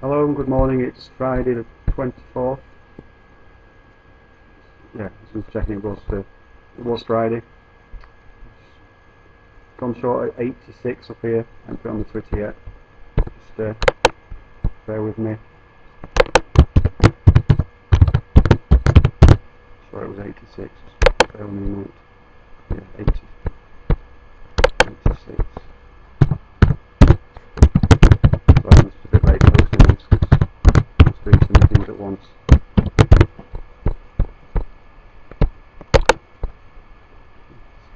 Hello and good morning, it's Friday the 24th. Yeah, I was checking it was Friday. Gone short at 86 up here, I haven't put it on the Twitter yet. Just bear with me. Sure it was 86, bear with me a minute. Yeah, 86. So I'm just a bit late posting this because I'm just doing so many things at once.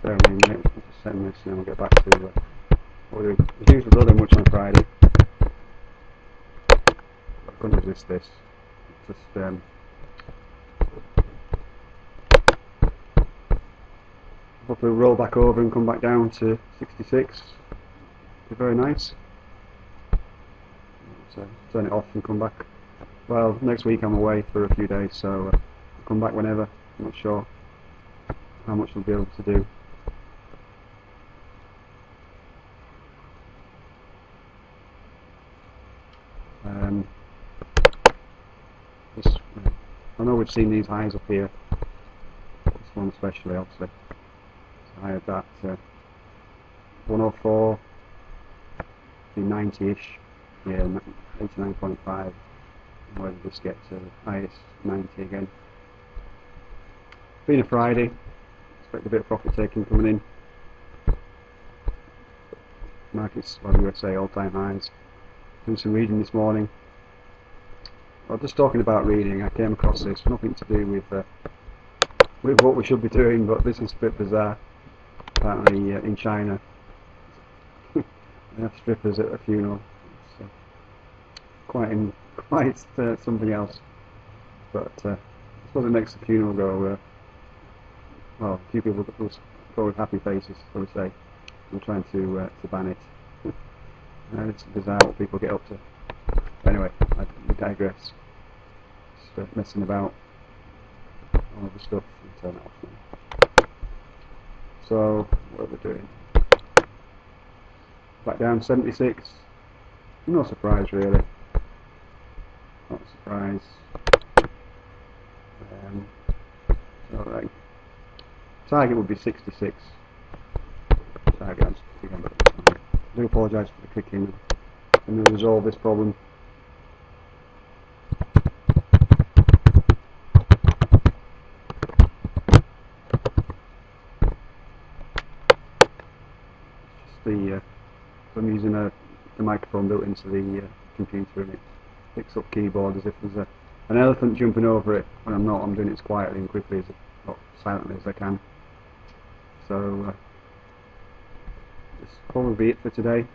Bear with me a minute, I'll just send this and then we'll get back to what we're doing. As usual, don't do much on Friday. I couldn't resist this. Just hopefully we'll roll back over and come back down to 66. Be very nice. So turn it off and come back. Well, next week I'm away for a few days, so I'll come back whenever. I'm not sure how much we'll be able to do. This, I know we've seen these highs up here. This one especially, obviously. So I had that 104, the 90-ish, yeah, 89.5. Where did this get to? Highest 90 again. Being a Friday, expect a bit of profit taking coming in. Markets, well, USA all-time highs. Doing some reading this morning. Well, just talking about reading, I came across this. Nothing to do with what we should be doing, but this is a bit bizarre. Apparently, in China, they have strippers at a funeral. It's quite something else. But I suppose it makes the funeral go. Well, a few people will go with happy faces, shall we say. I'm trying to ban it. It's bizarre what people get up to. Anyway, I digress. Just messing about all of the stuff and turn it off now. So, what are we doing? Back down 76. No surprise really. Not a surprise. Alright. Target would be 66. Target, I'm just clicking on it. I do apologise for the clicking. And we'll resolve this problem. I'm using the microphone built into the computer, and it picks up keyboard as if there's an elephant jumping over it. When I'm not, I'm doing it as quietly and quickly, as not silently as I can. So this will probably be it for today.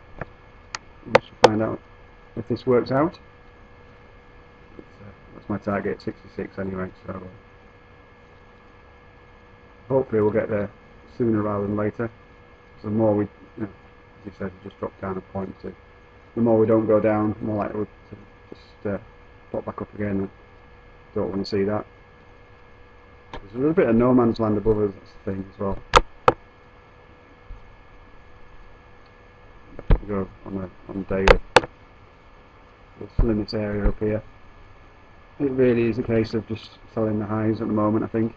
We should find out if this works out. That's my target, 66 anyway. So hopefully we'll get there sooner rather than later. So the more we, as you said, just drop down a point. So the more we don't go down, the more likely to just pop back up again. Don't want to see that. There's a little bit of no man's land above us, that's the thing as well. We go on daily. We're still in this area up here. It really is a case of just selling the highs at the moment, I think.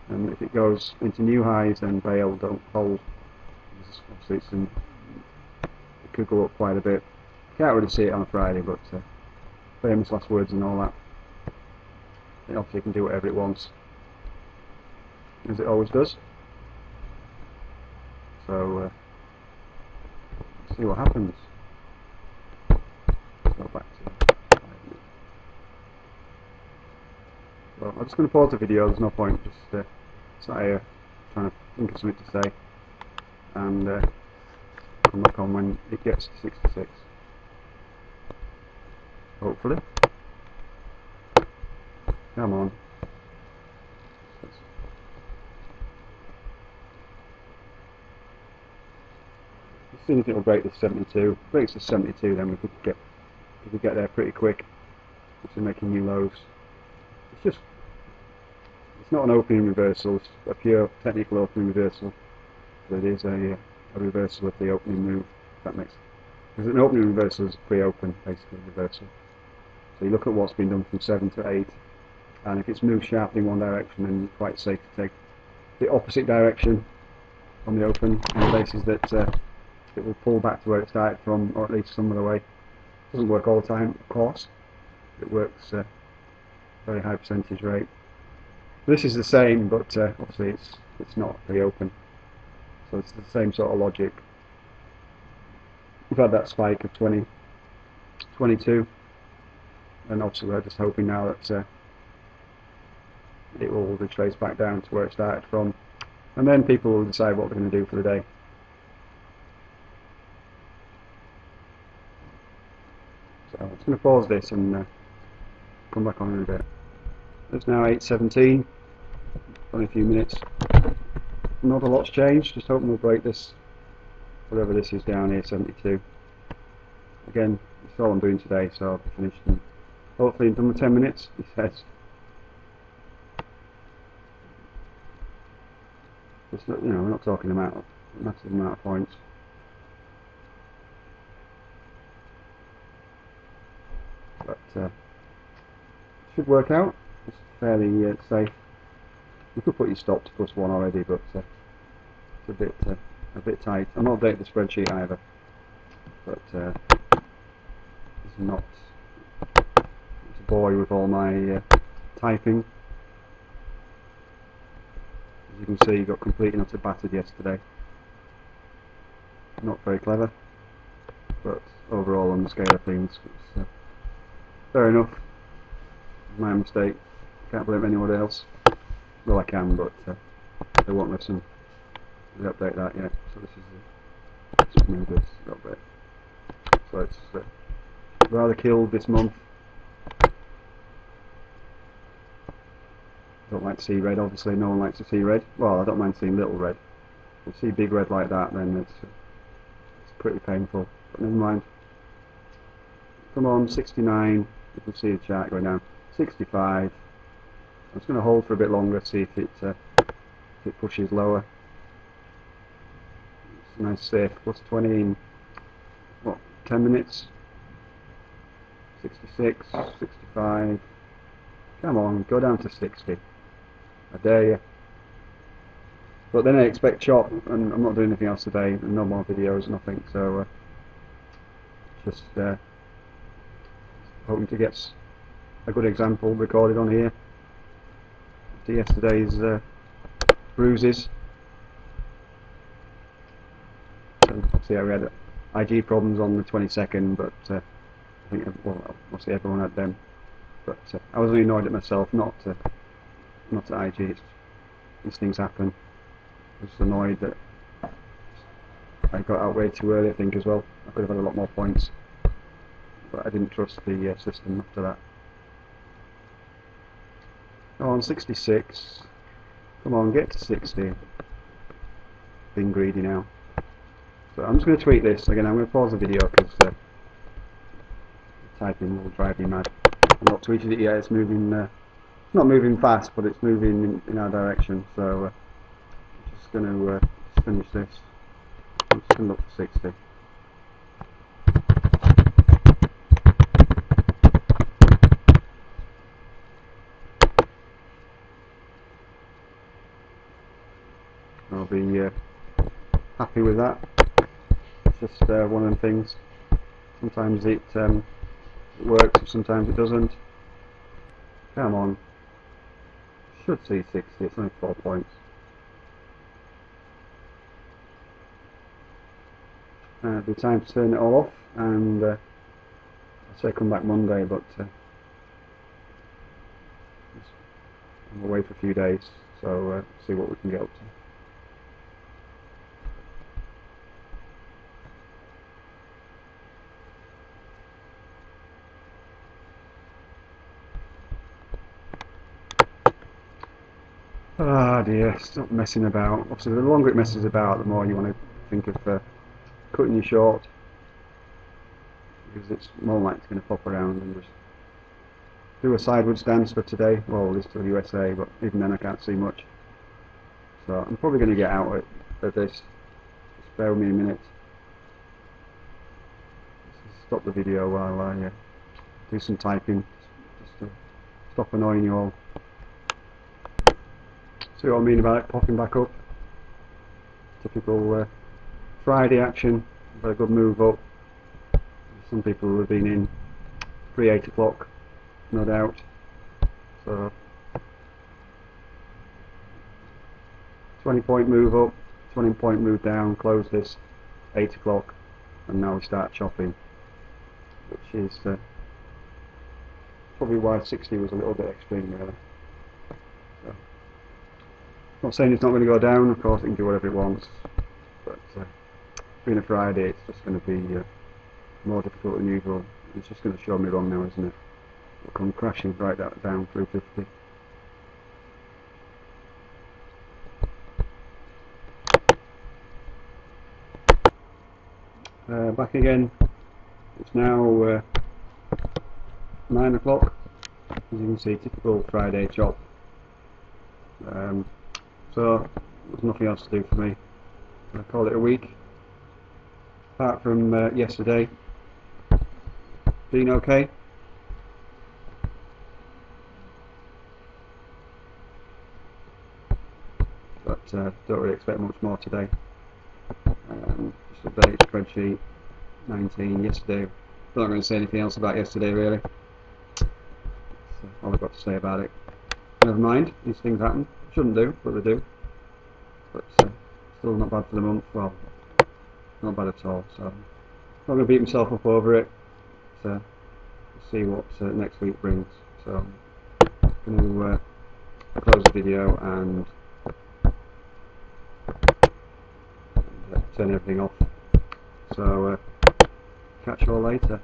And if it goes into new highs, then bail, don't hold. Obviously it could go up quite a bit. Can't really see it on a Friday, but famous last words and all that. It obviously can do whatever it wants, as it always does. So see what happens. Let's go back to 5 minutes. Well, I'm just going to pause the video. There's no point just sat here trying to think of something to say, and come back on when it gets to 66. Hopefully. Come on. As soon as it will break the 72, breaks the 72, then we could get there pretty quick. Which is making new lows. It's not an opening reversal. It's a pure technical opening reversal. But it is a reversal of the opening move. If that makes, because an opening reversal is pre-open, basically reversal. So you look at what's been done from 7 to 8, and if it's moved sharply in one direction, then it's quite safe to take the opposite direction on the open, on the basis that it will pull back to where it started from, or at least some of the way. It doesn't work all the time, of course. It works very high percentage rate. This is the same, but obviously it's not very open. So it's the same sort of logic. We've had that spike of 20, 22, and obviously we're just hoping now that it will retrace back down to where it started from, and then people will decide what they're going to do for the day. So I'm just going to pause this and come back on in a bit. It's now 8:17, only a few minutes. Not a lot's changed, just hoping we'll break this, whatever this is down here, 72. Again, that's all I'm doing today, so I'll be finished in, hopefully in under 10 minutes, he says. Just, you know, we're not talking about a massive amount of points. But should work out. It's fairly safe. You could put your stop to +1 already, but it's a bit tight. I'm not updating the spreadsheet either, but it's not to bore you with all my typing. As you can see, you got completely not battered yesterday. Not very clever, but overall on the scale of things, it's fair enough. My mistake. Can't blame anyone else. Well, I can, but they won't listen. They update that yet. So this is let's move this a little bit. So it's rather killed this month. Don't like to see red. Obviously, no one likes to see red. Well, I don't mind seeing little red. If you see big red like that, then it's pretty painful. But never mind. Come on, 69. You can see the chart going down. 65. I'm just going to hold for a bit longer, see if it pushes lower. It's a nice safe +20 in what, 10 minutes. 66, 65. Come on, go down to 60. I dare you. But then I expect chop, and I'm not doing anything else today. No more videos, nothing. So just hoping to get a good example recorded on here after yesterday's bruises. So obviously we had IG problems on the 22nd, but I think, well, obviously everyone had them. But I was only annoyed at myself, not at IG. These things happen. I was just annoyed that I got out way too early, I think, as well. I could have had a lot more points, but I didn't trust the system after that. Oh, on 66. Come on, get to 60. Being greedy now. So I'm just going to tweak this. Again, I'm going to pause the video because typing will drive me mad. I'm not tweeted it yet. It's moving. Not moving fast, but it's moving in our direction. So I'm just going to finish this. I'm just going to look for 60. I'll be happy with that. It's just one of them things. Sometimes it works, sometimes it doesn't. Come on. Should see 60, it's only 4 points. It'll be time to turn it all off, and I'll say come back Monday, but I'm away for a few days, so see what we can get up to. Ah dear, stop messing about. Obviously, the longer it messes about, the more you want to think of cutting you short, because it's more likely it's going to pop around and just do a sideways dance for today. Well, this to the USA, but even then I can't see much. So I'm probably going to get out at this. Just bear with me a minute. Stop the video while I do some typing just to stop annoying you all. See what I mean about it popping back up? Typical Friday action, very good move up. Some people will have been in pre-8 o'clock, no doubt. So 20-point move up, 20-point move down, close this 8 o'clock, and now we start chopping, which is probably why 60 was a little bit extreme really. So, not saying it's not going to go down, of course it can do whatever it wants, but being a Friday it's just going to be more difficult than usual. It's just going to show me wrong now, isn't it? It'll come crashing right down through 50. Back again. It's now 9 o'clock. As you can see, typical Friday chop. So there's nothing else to do for me. I call it a week. Apart from yesterday being okay. But don't really expect much more today. Just update spreadsheet 19 yesterday. I'm not going to say anything else about yesterday really. That's all I've got to say about it. Never mind, these things happen. Shouldn't do, but they do. But still not bad for the month. Well, not bad at all. So I'm not going to beat myself up over it. We'll see what next week brings. So I'm going to close the video and turn everything off. So catch you all later.